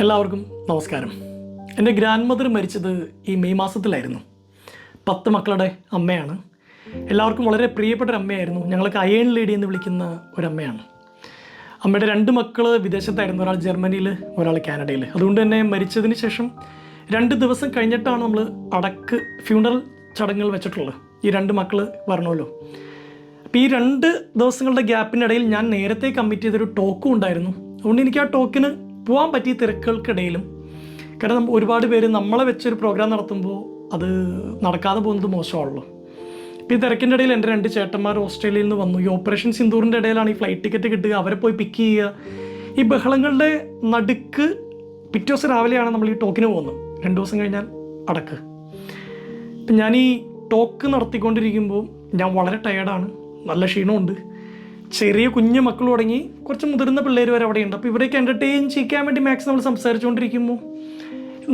എല്ലാവർക്കും നമസ്കാരം. എൻ്റെ ഗ്രാൻഡ് മദർ മരിച്ചത് ഈ മെയ് മാസത്തിലായിരുന്നു. 10 മക്കളുടെ അമ്മയാണ്. എല്ലാവർക്കും വളരെ പ്രിയപ്പെട്ട ഒരു അമ്മയായിരുന്നു. ഞങ്ങൾക്ക് അയേൺ ലേഡി എന്ന് വിളിക്കുന്ന ഒരമ്മയാണ്. അമ്മയുടെ 2 മക്കൾ വിദേശത്തായിരുന്നു. ഒരാൾ ജർമ്മനിയിൽ, ഒരാൾ കാനഡയിൽ. അതുകൊണ്ട് തന്നെ മരിച്ചതിന് ശേഷം 2 ദിവസം കഴിഞ്ഞിട്ടാണ് നമ്മൾ ഫ്യൂണറൽ ചടങ്ങുകൾ വെച്ചിട്ടുള്ളത്. ഈ 2 മക്കൾ വരണമല്ലോ. അപ്പോൾ ഈ 2 ദിവസങ്ങളുടെ ഗ്യാപ്പിനിടയിൽ ഞാൻ നേരത്തെ കമ്മിറ്റ് ചെയ്തൊരു ടോക്കും ഉണ്ടായിരുന്നു. അതുകൊണ്ട് എനിക്ക് ആ ടോക്കിന് പോകാൻ പറ്റിയ തിരക്കുകൾക്കിടയിലും, കാരണം ഒരുപാട് പേര് നമ്മളെ വെച്ചൊരു പ്രോഗ്രാം നടത്തുമ്പോൾ അത് നടക്കാതെ പോകുന്നത് മോശമാണല്ലോ. ഇപ്പോൾ ഈ തിരക്കിൻ്റെ ഇടയിൽ എൻ്റെ 2 ചേട്ടന്മാർ ഓസ്ട്രേലിയയിൽ നിന്ന് വന്നു. ഈ ഓപ്പറേഷൻ സിന്ദൂറിൻ്റെ ഇടയിലാണ് ഈ ഫ്ലൈറ്റ് ടിക്കറ്റ് കിട്ടുക, അവരെ പോയി പിക്ക് ചെയ്യുക. ഈ ബഹളങ്ങളുടെ നടുക്ക് പിറ്റേ ദിവസം രാവിലെയാണ് നമ്മൾ ഈ ടോക്കിന് പോകുന്നത്. 2 ദിവസം കഴിഞ്ഞാൽ അടക്ക്. ഇപ്പം ഞാൻ ഈ ടോക്ക് നടത്തിക്കൊണ്ടിരിക്കുമ്പോൾ ഞാൻ വളരെ ടയേർഡാണ്, നല്ല ക്ഷീണമുണ്ട്. ചെറിയ കുഞ്ഞു മക്കൾ തുടങ്ങി കുറച്ച് മുതിർന്ന പിള്ളേർ വരെ അവിടെയുണ്ട്. അപ്പോൾ ഇവരെയൊക്കെ എൻ്റർടൈൻ ചെയ്യിക്കാൻ വേണ്ടി മാക്സിമം നമ്മൾ സംസാരിച്ചുകൊണ്ടിരിക്കുമ്പോൾ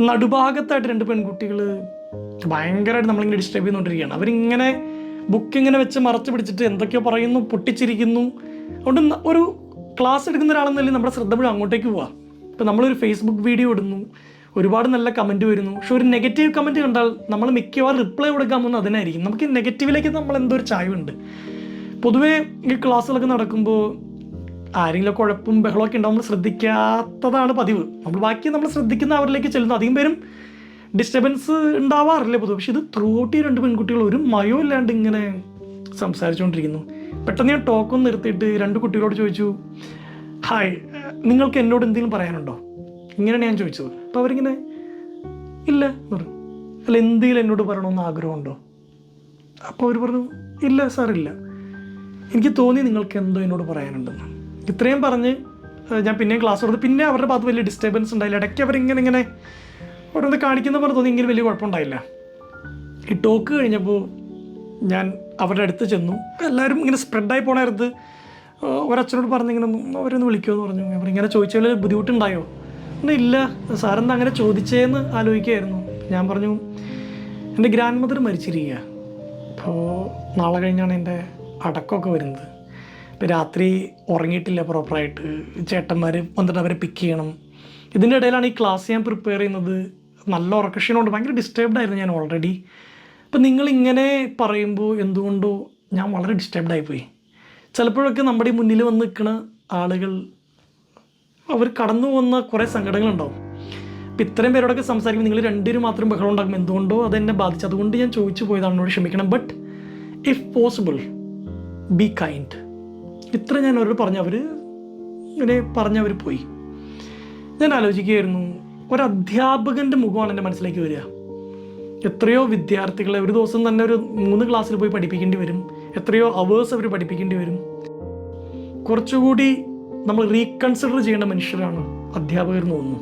നടുഭാഗത്തായിട്ട് 2 പെൺകുട്ടികൾ ഭയങ്കരമായിട്ട് നമ്മളിങ്ങനെ ഡിസ്റ്റർബ് ചെയ്തുകൊണ്ടിരിക്കുകയാണ്. അവരിങ്ങനെ ബുക്കിങ്ങനെ വെച്ച് മറച്ച് പിടിച്ചിട്ട് എന്തൊക്കെയോ പറയുന്നു, പൊട്ടിച്ചിരിക്കുന്നു. അതുകൊണ്ട് ഒരു ക്ലാസ് എടുക്കുന്ന ഒരാളെന്നല്ലേ നമ്മുടെ ശ്രദ്ധ മുഴുവൻ അങ്ങോട്ടേക്ക് പോവാം. ഇപ്പോൾ നമ്മളൊരു ഫേസ്ബുക്ക് വീഡിയോ ഇടുന്നു, ഒരുപാട് നല്ല കമൻറ്റ് വരുന്നു. പക്ഷെ ഒരു നെഗറ്റീവ് കമൻറ്റ് കണ്ടാൽ നമ്മൾ മിക്കവാറും റിപ്ലൈ കൊടുക്കാൻ പോകുന്നത് അതിനായിരിക്കും. നമുക്ക് നെഗറ്റീവിലേക്ക് നമ്മൾ എന്തോ ഒരു ചായവുണ്ട്. പൊതുവേ ഈ ക്ലാസ്സുകളൊക്കെ നടക്കുമ്പോൾ ആരെങ്കിലും കുഴപ്പവും ബഹളമൊക്കെ ഉണ്ടാവും, നമ്മൾ ശ്രദ്ധിക്കാത്തതാണ് പതിവ്. ബാക്കി നമ്മൾ ശ്രദ്ധിക്കുന്ന അവരിലേക്ക് ചെല്ലുന്നു. അധികം പേരും ഡിസ്റ്റർബൻസ് ഉണ്ടാവാറില്ല പൊതുവെ. പക്ഷെ ഇത് ത്രൂ ഔട്ട് ഈ 2 പെൺകുട്ടികൾ ഒരു മയോ ഇല്ലാണ്ട് ഇങ്ങനെ സംസാരിച്ചുകൊണ്ടിരിക്കുന്നു. പെട്ടെന്ന് ഞാൻ ടോക്കൊന്ന് നിർത്തിയിട്ട് 2 കുട്ടികളോട് ചോദിച്ചു, ഹായ്, നിങ്ങൾക്ക് എന്നോട് എന്തെങ്കിലും പറയാനുണ്ടോ? ഇങ്ങനെയാണ് ഞാൻ ചോദിച്ചത്. അപ്പോൾ അവരിങ്ങനെ ഇല്ല പറഞ്ഞു. അല്ല, എന്തെങ്കിലും എന്നോട് പറയണമെന്ന് ആഗ്രഹമുണ്ടോ? അപ്പോൾ അവർ പറഞ്ഞു, ഇല്ല സാർ, ഇല്ല, എനിക്ക് തോന്നി നിങ്ങൾക്ക് എന്തോ എന്നോട് പറയാനുണ്ടെന്ന്. ഇത്രയും പറഞ്ഞ് ഞാൻ പിന്നെയും ക്ലാസ് കൊടുത്തു. പിന്നെ അവരുടെ ഭാഗത്ത് വലിയ ഡിസ്റ്റർബൻസ് ഉണ്ടായില്ല. ഇടയ്ക്ക് അവരിങ്ങനെ ഓരോന്ന് കാണിക്കുന്ന പോലെ തോന്നി. എങ്കിലും വലിയ കുഴപ്പമുണ്ടായില്ല. ഈ ടോക്ക് കഴിഞ്ഞപ്പോൾ ഞാൻ അവരുടെ അടുത്ത് ചെന്നു. എല്ലാവരും ഇങ്ങനെ സ്പ്രെഡായി പോണായിരുന്നു. ഒരച്ഛനോട് പറഞ്ഞിങ്ങനെ അവരൊന്ന് വിളിക്കുമെന്ന് പറഞ്ഞു. അവരിങ്ങനെ ചോദിച്ചാൽ ബുദ്ധിമുട്ടുണ്ടായോ? ഇല്ല സാറെന്താ അങ്ങനെ ചോദിച്ചേന്ന് ആലോചിക്കുകയായിരുന്നു. ഞാൻ പറഞ്ഞു, എൻ്റെ ഗ്രാൻഡ് മദർ മരിച്ചിരിക്കുക. അപ്പോൾ നാളെ കഴിഞ്ഞാണ് എൻ്റെ അടക്കമൊക്കെ വരുന്നത്. ഇപ്പോൾ രാത്രി ഉറങ്ങിയിട്ടില്ല പ്രോപ്പറായിട്ട്. ചേട്ടന്മാർ വന്നിട്ട് അവരെ പിക്ക് ചെയ്യണം. ഇതിൻ്റെ ഇടയിലാണ് ഈ ക്ലാസ് ഞാൻ പ്രിപ്പയർ ചെയ്യുന്നത്. നല്ല ഉറക്കക്ഷീണമുണ്ട്, ഭയങ്കര ഡിസ്റ്റർബ്ഡ് ആയിരുന്നു ഞാൻ ഓൾറെഡി. അപ്പം നിങ്ങളിങ്ങനെ പറയുമ്പോൾ എന്തുകൊണ്ടോ ഞാൻ വളരെ ഡിസ്റ്റർബ്ഡായിപ്പോയി. ചിലപ്പോഴൊക്കെ നമ്മുടെ ഈ മുന്നിൽ വന്ന് നിൽക്കുന്ന ആളുകൾ അവർ കടന്നു പോകുന്ന കുറേ സങ്കടങ്ങളുണ്ടാവും. അപ്പം ഇത്രയും പേരോടൊക്കെ സംസാരിക്കുമ്പോൾ നിങ്ങൾ 2 പേര് മാത്രം ബഹളം ഉണ്ടാകുമ്പോൾ എന്തുകൊണ്ടോ അതെന്നെ ബാധിച്ചു. അതുകൊണ്ട് ഞാൻ ചോദിച്ചു പോയതാണ്, എന്നോട് ക്ഷമിക്കണം. But if possible be kind. ഇത്ര ഞാൻ അവരോട് പറഞ്ഞവർ ഇങ്ങനെ പറഞ്ഞവർ പോയി. ഞാൻ ആലോചിക്കുകയായിരുന്നു, ഒരധ്യാപകൻ്റെ മുഖമാണ് എൻ്റെ മനസ്സിലേക്ക് വരിക. എത്രയോ വിദ്യാർത്ഥികളെ ഒരു ദിവസം തന്നെ ഒരു 3 ക്ലാസ്സിൽ പോയി പഠിപ്പിക്കേണ്ടി വരും. എത്രയോ അവേഴ്സ് അവർ പഠിപ്പിക്കേണ്ടി വരും. കുറച്ചുകൂടി നമ്മൾ റീകൺസിഡർ ചെയ്യേണ്ട മനുഷ്യരാണ് അധ്യാപകർ എന്ന് തോന്നുന്നു.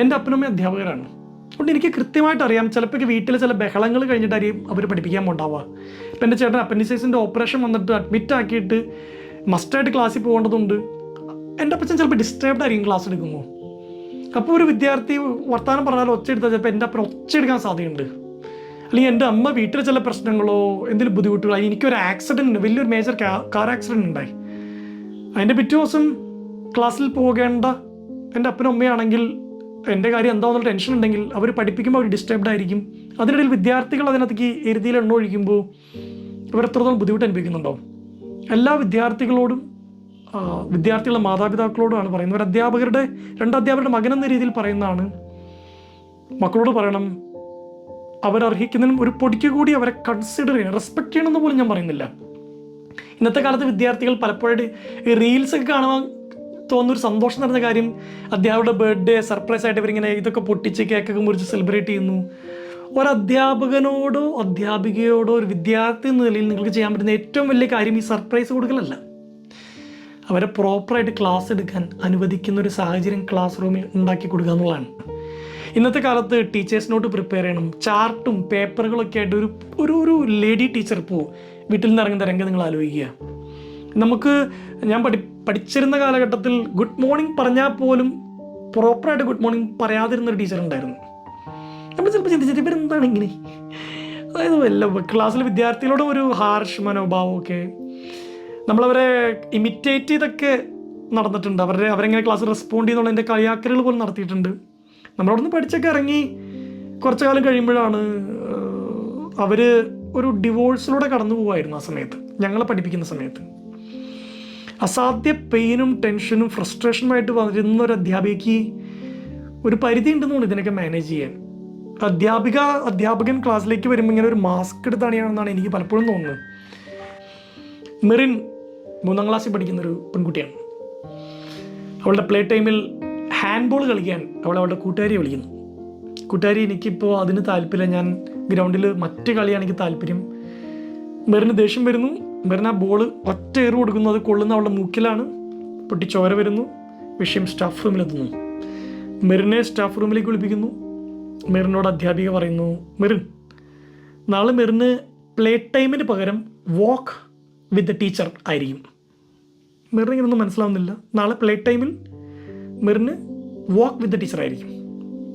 എൻ്റെ അപ്പനമ്മ അധ്യാപകരാണ്. അതുകൊണ്ട് എനിക്ക് കൃത്യമായിട്ട് അറിയാം, ചിലപ്പോൾ വീട്ടിൽ ചില ബഹളങ്ങൾ കഴിഞ്ഞിട്ടായിരിക്കും അവർ പഠിപ്പിക്കാൻ പോണ്ടാവുക. ഇപ്പം എൻ്റെ ചേട്ടൻ അപ്പൻഡിസൈസിൻ്റെ ഓപ്പറേഷൻ വന്നിട്ട് അഡ്മിറ്റ് ആക്കിയിട്ട് മസ്റ്റായിട്ട് ക്ലാസ്സിൽ പോകേണ്ടതുണ്ട്. എൻ്റെ അപ്പച്ചൻ ചിലപ്പോൾ ഡിസ്റ്റർബ്ഡ് ആയിരിക്കും ക്ലാസ് എടുക്കുമ്പോൾ. അപ്പോൾ ഒരു വിദ്യാർത്ഥി വർത്തമാനം പറഞ്ഞാൽ ഒച്ചയെടുത്താൽ ചിലപ്പോൾ എൻ്റെ അപ്പൻ ഒച്ചയെടുക്കാൻ സാധ്യതയുണ്ട്. അല്ലെങ്കിൽ എൻ്റെ അമ്മ വീട്ടിൽ ചില പ്രശ്നങ്ങളോ എന്തെങ്കിലും ബുദ്ധിമുട്ടുകളോ, എനിക്കൊരു ആക്സിഡൻറ്റ്, വലിയൊരു മേജർ കാർ ആക്സിഡൻറ്റ് ഉണ്ടായി. അതിൻ്റെ പിറ്റേ ദിവസം ക്ലാസ്സിൽ പോകേണ്ട എൻ്റെ അപ്പനും അമ്മയാണെങ്കിൽ എൻ്റെ കാര്യം എന്താണെന്നുള്ള ടെൻഷൻ ഉണ്ടെങ്കിൽ അവർ പഠിപ്പിക്കുമ്പോൾ അവർ ഡിസ്റ്റർബ്ഡ് ആയിരിക്കും. അതിനിടയിൽ വിദ്യാർത്ഥികൾ അതിനകത്തേക്ക് എരുതിയിൽ എണ്ണ ഒഴിക്കുമ്പോൾ ഇവർ എത്രത്തോളം ബുദ്ധിമുട്ട് അനുഭവിക്കുന്നുണ്ടാവും. എല്ലാ വിദ്യാർത്ഥികളോടും വിദ്യാർത്ഥികളുടെ മാതാപിതാക്കളോടുമാണ് പറയുന്നത്. 2 അധ്യാപകരുടെ മകനെന്ന രീതിയിൽ പറയുന്നതാണ്, മക്കളോട് പറയണം, അവരർഹിക്കുന്നതിനും ഒരു പൊടിക്ക് കൂടി അവരെ കൺസിഡർ ചെയ്യണം, റെസ്പെക്ട് ചെയ്യണമെന്ന് പോലും ഞാൻ പറയുന്നില്ല. ഇന്നത്തെ കാലത്ത് വിദ്യാർത്ഥികൾ പലപ്പോഴും ഈ റീൽസൊക്കെ കാണുവാൻ തോന്നുന്നൊരു സന്തോഷം നിറഞ്ഞ കാര്യം, അധ്യാപകരുടെ ബർത്ത്ഡേ സർപ്രൈസ് ആയിട്ട് ഇവരിങ്ങനെ ഇതൊക്കെ പൊട്ടിച്ച് കേക്കൊക്കെ മുറിച്ച് സെലിബ്രേറ്റ് ചെയ്യുന്നു. ഒരധ്യാപകനോടോ അധ്യാപികയോടോ ഒരു വിദ്യാർത്ഥി എന്ന നിലയിൽ നിങ്ങൾക്ക് ചെയ്യാൻ പറ്റുന്ന ഏറ്റവും വലിയ കാര്യം ഈ സർപ്രൈസ് കൊടുക്കലല്ല, അവരെ പ്രോപ്പറായിട്ട് ക്ലാസ് എടുക്കാൻ അനുവദിക്കുന്ന ഒരു സാഹചര്യം ക്ലാസ് റൂമിൽ ഉണ്ടാക്കി കൊടുക്കുക എന്നുള്ളതാണ്. ഇന്നത്തെ കാലത്ത് ടീച്ചേഴ്സ് നോട്ട് പ്രിപ്പയർ ചെയ്യണം, ചാർട്ടും പേപ്പറുകളൊക്കെ ആയിട്ട് ഒരു ലേഡി ടീച്ചർ ഇപ്പോൾ വീട്ടിൽ നിന്ന് ഇറങ്ങുന്ന രംഗം നിങ്ങൾ ആലോചിക്കുക. ഞാൻ പഠിച്ചിരുന്ന കാലഘട്ടത്തിൽ ഗുഡ് മോർണിംഗ് പറഞ്ഞാൽ പോലും പ്രോപ്പറായിട്ട് ഗുഡ് മോർണിംഗ് പറയാതിരുന്നൊരു ടീച്ചർ ഉണ്ടായിരുന്നു. നമ്മൾ ചിലപ്പോൾ ചിന്തിച്ചിട്ട് ഇവരെന്താണ് ഇങ്ങനെ, അതായത് വല്ല ക്ലാസ്സിൽ വിദ്യാർത്ഥികളോട് ഒരു ഹാർഷ് മനോഭാവമൊക്കെ നമ്മളവരെ ഇമിറ്റേറ്റ് ചെയ്തൊക്കെ നടന്നിട്ടുണ്ട്. അവരെങ്ങനെ ക്ലാസ് റെസ്പോണ്ട് ചെയ്യുന്നുള്ളതിൻ്റെ കളിയാക്കലുകൾ പോലും നടത്തിയിട്ടുണ്ട്. നമ്മളവിടെ നിന്ന് പഠിച്ചൊക്കെ ഇറങ്ങി കുറച്ചു കാലം കഴിയുമ്പോഴാണ് അവർ ഒരു ഡിവോഴ്സിലൂടെ കടന്നു പോകുമായിരുന്നു. ആ സമയത്ത് ഞങ്ങളെ പഠിപ്പിക്കുന്ന സമയത്ത് അസാധ്യ പെയിനും ടെൻഷനും ഫ്രസ്ട്രേഷനുമായിട്ട് വരുന്ന ഒരു അധ്യാപികയ്ക്ക് ഒരു പരിധി ഉണ്ടെന്ന് തോന്നുന്നു ഇതിനൊക്കെ മാനേജ് ചെയ്യാൻ. അധ്യാപകൻ ക്ലാസ്സിലേക്ക് വരുമ്പോൾ ഇങ്ങനെ ഒരു മാസ്ക് എടുത്ത് അണിയാണെന്നാണ് എനിക്ക് പലപ്പോഴും തോന്നുന്നത്. മെറിൻ 3ാം ക്ലാസ്സിൽ പഠിക്കുന്നൊരു പെൺകുട്ടിയാണ്. അവളുടെ പ്ലേ ടൈമിൽ ഹാൻഡ് ബോൾ കളിക്കാൻ അവളുടെ കൂട്ടുകാരിയെ വിളിക്കുന്നു. കൂട്ടുകാരി, എനിക്കിപ്പോൾ അതിന് താല്പര്യമില്ല, ഞാൻ ഗ്രൗണ്ടിൽ മറ്റ് കളിയാണ് എനിക്ക് താല്പര്യം. മെറിന് ദേഷ്യം വരുന്നു. മെറിന് ആ ബോൾ ഒറ്റ എറിവ് കൊടുക്കുന്നു. അത് കൊള്ളുന്ന അവളുടെ മൂക്കിലാണ്. പൊട്ടി ചോര വരുന്നു. വിഷയം സ്റ്റാഫ് റൂമിലെത്തുന്നു. മെറിനെ സ്റ്റാഫ് റൂമിലേക്ക് വിളിപ്പിക്കുന്നു. മെറിനോട് അധ്യാപിക പറയുന്നു, മെറിൻ, നാളെ മെറിന് പ്ലേ ടൈമിന് പകരം വാക്ക് വിത്ത് ദ ടീച്ചർ ആയിരിക്കും. മെറിന് ഇങ്ങനൊന്നും മനസ്സിലാവുന്നില്ല. നാളെ പ്ലേ ടൈമിൽ മെറിന് വാക്ക് വിത്ത് ദ ടീച്ചർ ആയിരിക്കും.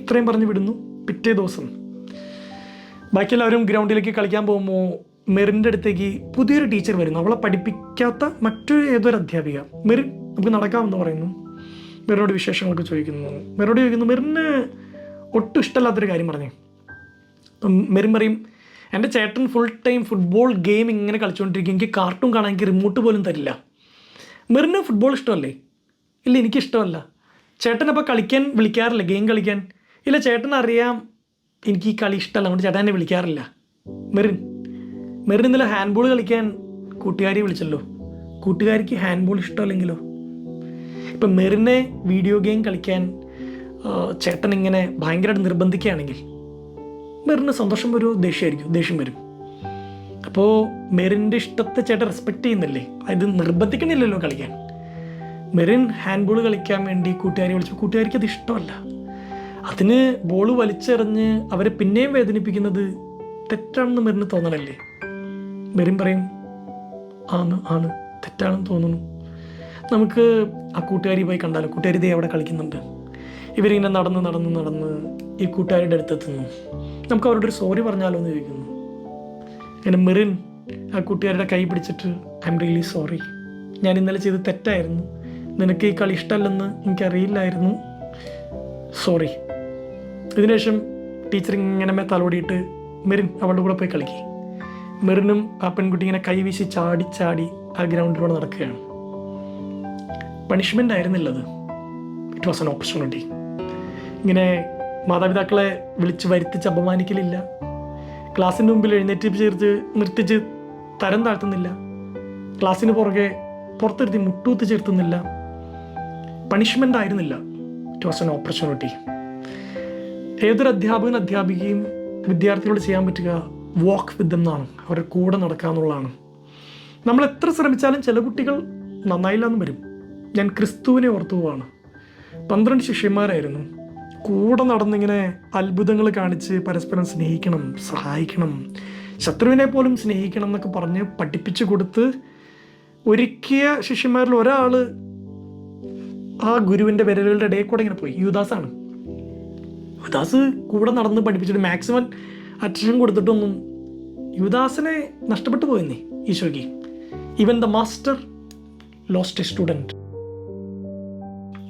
ഇത്രയും പറഞ്ഞ് വിടുന്നു. പിറ്റേ ദിവസം ബാക്കി എല്ലാവരും ഗ്രൗണ്ടിലേക്ക് കളിക്കാൻ പോകുമ്പോൾ മെറിൻ്റെ അടുത്തേക്ക് പുതിയൊരു ടീച്ചർ വരുന്നു. അവളെ പഠിപ്പിക്കാത്ത ഏതൊരു അധ്യാപിക. മെറിൻ, നമുക്ക് നടക്കാമെന്ന് പറയുന്നു. മെറിനോട് വിശേഷങ്ങളൊക്കെ ചോദിക്കുന്നു. മെറിന് ഒട്ടും ഇഷ്ടമല്ലാത്തൊരു കാര്യം പറഞ്ഞു. മെറിൻ പറയും, എൻ്റെ ചേട്ടൻ ഫുൾ ടൈം ഫുട്ബോൾ ഗെയിം ഇങ്ങനെ കളിച്ചുകൊണ്ടിരിക്കും, എനിക്ക് കാർട്ടൂൺ കാണാൻ എനിക്ക് റിമോട്ട് പോലും തരില്ല. മെറിന് ഫുട്ബോൾ ഇഷ്ടമല്ലേ? ഇല്ല, എനിക്കിഷ്ടമല്ല. ചേട്ടനപ്പോൾ കളിക്കാൻ വിളിക്കാറില്ല, ഗെയിം കളിക്കാൻ? ഇല്ല, ചേട്ടൻ അറിയാം എനിക്ക് ഈ കളി ഇഷ്ടമല്ല, അതുകൊണ്ട് ചേട്ടൻ എന്നെ വിളിക്കാറില്ല. മെറിൻ ഇന്നലെ ഹാൻഡ് ബോൾ കളിക്കാൻ കൂട്ടുകാരിയെ വിളിച്ചല്ലോ, കൂട്ടുകാരിക്ക് ഹാൻഡ് ബോൾ ഇഷ്ടമല്ലെങ്കിലോ? ഇപ്പം മെറിനെ വീഡിയോ ഗെയിം കളിക്കാൻ ചേട്ടൻ ഇങ്ങനെ ഭയങ്കരമായിട്ട് നിർബന്ധിക്കുകയാണെങ്കിൽ മെറിന് സന്തോഷം വരുമോ, ദേഷ്യം വരും. അപ്പോൾ മെറിൻ്റെ ഇഷ്ടത്തെ ചേട്ടൻ റെസ്പെക്റ്റ് ചെയ്യുന്നില്ലേ? അത് നിർബന്ധിക്കണില്ലല്ലോ കളിക്കാൻ. മെറിൻ ഹാൻഡ് ബോൾ കളിക്കാൻ വേണ്ടി കൂട്ടുകാരി വിളിച്ചു. കൂട്ടുകാരിക്ക് അത് ഇഷ്ടമല്ല. അതിന് ബോൾ വലിച്ചെറിഞ്ഞ് അവരെ പിന്നെയും വേദനിപ്പിക്കുന്നത് തെറ്റാണെന്ന് മെറിന് തോന്നണല്ലേ? മെറിൻ പറയും, ആണ് തെറ്റാണെന്ന് തോന്നുന്നു. നമുക്ക് ആ കൂട്ടുകാരി പോയി കണ്ടാലോ? കൂട്ടുകാരി ദേ അവിടെ കളിക്കുന്നുണ്ട്. ഇവരിങ്ങനെ നടന്ന് ഈ കൂട്ടുകാരുടെ അടുത്തെത്തുന്നു. നമുക്ക് അവരോടൊരു സോറി പറഞ്ഞാലോ എന്ന് ചോദിക്കുന്നു. അങ്ങനെ മെറിൻ ആ കൂട്ടുകാരുടെ കൈ പിടിച്ചിട്ട്, ഐ എം റിയലി സോറി, ഞാൻ ഇന്നലെ ചെയ്ത് തെറ്റായിരുന്നു, നിനക്ക് ഈ കളി ഇഷ്ടമല്ലെന്ന് എനിക്കറിയില്ലായിരുന്നു, സോറി. ഇതിനുശേഷം ടീച്ചർ ഇങ്ങനെ തലോടിയിട്ട്, മെറിൻ അവളുടെ കൂടെ പോയി കളിക്കുക. മെറിനും ആ പെൺകുട്ടി ഇങ്ങനെ കൈവീശി ചാടി ആ ഗ്രൗണ്ടിലൂടെ നടക്കുകയാണ്. പണിഷ്മെൻ്റ് ആയിരുന്നില്ലത്, ഇറ്റ് വാസ് ആൻ ഓപ്പർച്യൂണിറ്റി. ഇങ്ങനെ മാതാപിതാക്കളെ വിളിച്ച് വരുത്തിച്ച് അപമാനിക്കലില്ല, ക്ലാസ്സിൻ്റെ മുമ്പിൽ നിർത്തിച്ച് തരം താഴ്ത്തുന്നില്ല, ക്ലാസ്സിന് പുറത്തിരുത്തി മുട്ടൂത്ത് ചേർത്തുന്നില്ല. പണിഷ്മെൻ്റ് ആയിരുന്നില്ല, ഇറ്റ് വാസ് ആൻ ഓപ്പർച്യൂണിറ്റി. ഏതൊരു അധ്യാപികയും വിദ്യാർത്ഥികളോട് ചെയ്യാൻ പറ്റുക വാക്ക് വിത്ത് ദം എന്നാണ്, അവരുടെ കൂടെ നടക്കുക എന്നുള്ളതാണ്. നമ്മൾ എത്ര ശ്രമിച്ചാലും ചില കുട്ടികൾ നന്നായില്ലെന്ന് വരും. ഞാൻ ക്രിസ്തുവിനെ ഓർത്തു പോവാണ്. 12 ശിഷ്യന്മാരായിരുന്നു. കൂടെ നടന്നിങ്ങനെ അത്ഭുതങ്ങൾ കാണിച്ച് പരസ്പരം സ്നേഹിക്കണം, സഹായിക്കണം, ശത്രുവിനെ പോലും സ്നേഹിക്കണം എന്നൊക്കെ പറഞ്ഞ് പഠിപ്പിച്ചു കൊടുത്ത് ഒരുക്കിയ ശിഷ്യന്മാരിൽ ഒരാൾ ആ ഗുരുവിൻ്റെ വിരലുകളുടെ ഇടയിൽ കൂടെ ഇങ്ങനെ പോയി. യൂദാസാണ്. യൂദാസ് കൂടെ നടന്ന് പഠിപ്പിച്ചിട്ട് മാക്സിമം അറ്റൻഷൻ കൊടുത്തിട്ടൊന്നും യൂദാസിനെ നഷ്ടപ്പെട്ടു പോയെന്നേ ഈശോയ്ക്ക്. Even the master lost A student.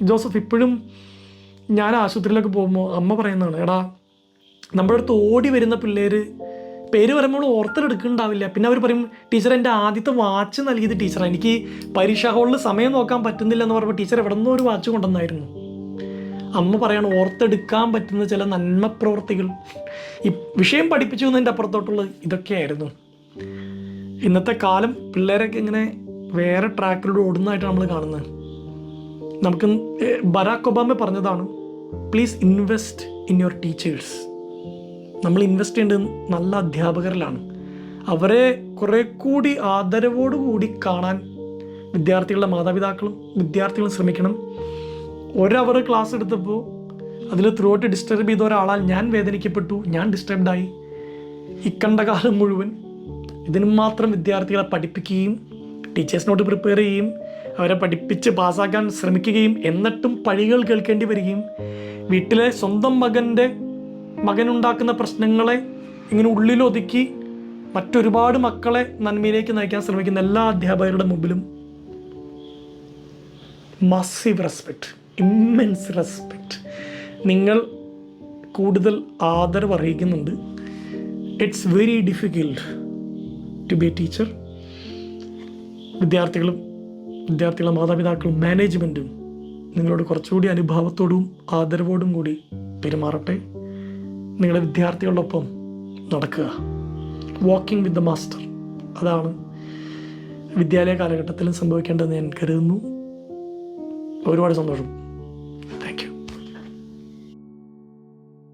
Joseph ഇപ്പോഴും ഞാൻ ആശുപത്രിയിലൊക്കെ പോകുമ്പോൾ അമ്മ പറയുന്നതാണ്, എടാ നമ്മുടെ അടുത്ത് ഓടി വരുന്ന പിള്ളേർ പേര് പറയുമ്പോൾ ഓർത്തെടുക്കുന്നുണ്ടാവില്ല. പിന്നെ അവർ പറയും, ടീച്ചർ എൻ്റെ ആദ്യത്തെ വാച്ച് നൽകിയത് ടീച്ചറാണ്, എനിക്ക് പരീക്ഷാ ഹാളിൽ സമയം നോക്കാൻ പറ്റുന്നില്ല എന്ന് പറയുമ്പോൾ ടീച്ചർ എവിടെ നിന്നോ ഒരു വാച്ച് കൊണ്ടുവന്നായിരുന്നു. അമ്മ പറയാണ്, ഓർത്തെടുക്കാൻ പറ്റുന്ന ചില നന്മ പ്രവർത്തികൾ ഈ വിഷയം പഠിപ്പിച്ചു എന്നതിൻ്റെ അപ്പുറത്തോട്ടുള്ള ഇതൊക്കെയായിരുന്നു. ഇന്നത്തെ കാലം പിള്ളേരൊക്കെ ഇങ്ങനെ വേറെ ട്രാക്കിലൂടെ ഓടുന്നതായിട്ട് നമ്മൾ കാണുന്നത്. നമുക്ക് ബറാക്ക് ഒബാമ പറഞ്ഞതാണ്, please invest in your teachers. നമ്മൾ ഇൻവെസ്റ്റ് ചെയ്യേണ്ടത് നല്ല അധ്യാപകരിലാണ്. അവരെ കുറെ കൂടി ആദരവോടുകൂടി കാണാൻ വിദ്യാർത്ഥികളുടെ വിദ്യാർത്ഥികളും ശ്രമിക്കണം. ഒരവർ ക്ലാസ് എടുത്തപ്പോൾ അതിൽ ത്രൂ ഔട്ട് ഡിസ്റ്റർബ് ചെയ്ത ഒരാളാൽ ഞാൻ വേദനിക്കപ്പെട്ടു, ഞാൻ ഡിസ്റ്റർബ്ഡായി. ഇക്കണ്ട കാലം മുഴുവൻ ഇതിനു മാത്രം വിദ്യാർത്ഥികളെ പഠിപ്പിക്കുകയും ടീച്ചേഴ്സിനോട് പ്രിപ്പയർ ചെയ്യുകയും അവരെ പഠിപ്പിച്ച് പാസ്സാക്കാൻ ശ്രമിക്കുകയും എന്നിട്ടും പഴികൾ കേൾക്കേണ്ടി വരികയും വീട്ടിലെ സ്വന്തം മകനുണ്ടാക്കുന്ന പ്രശ്നങ്ങളെ ഇങ്ങനെ ഉള്ളിലൊതുക്കി മറ്റൊരുപാട് മക്കളെ നന്മയിലേക്ക് നയിക്കാൻ ശ്രമിക്കുന്ന എല്ലാ അധ്യാപകരുടെ മുമ്പിലും മസീവ് റെസ്പെക്റ്റ്, ഇമ്മെൻസ് റെസ്പെക്റ്റ്. നിങ്ങൾ കൂടുതൽ ആദരവ് അറിയിക്കുന്നുണ്ട്. It's very difficult to be a teacher. വിദ്യാർത്ഥികളും മാതാപിതാക്കളും മാനേജ്മെൻറ്റും നിങ്ങളോട് കുറച്ചുകൂടി അനുഭാവത്തോടും ആദരവോടും കൂടി പെരുമാറട്ടെ. നിങ്ങളുടെ വിദ്യാർത്ഥികളോടൊപ്പം നടക്കുക. വാക്കിംഗ് വിത്ത് ദ മാസ്റ്റർ, അതാണ് വിദ്യാലയ കാലഘട്ടത്തിലും സംഭവിക്കേണ്ടതെന്ന് ഞാൻ കരുതുന്നു. ഒരുപാട് സന്തോഷം.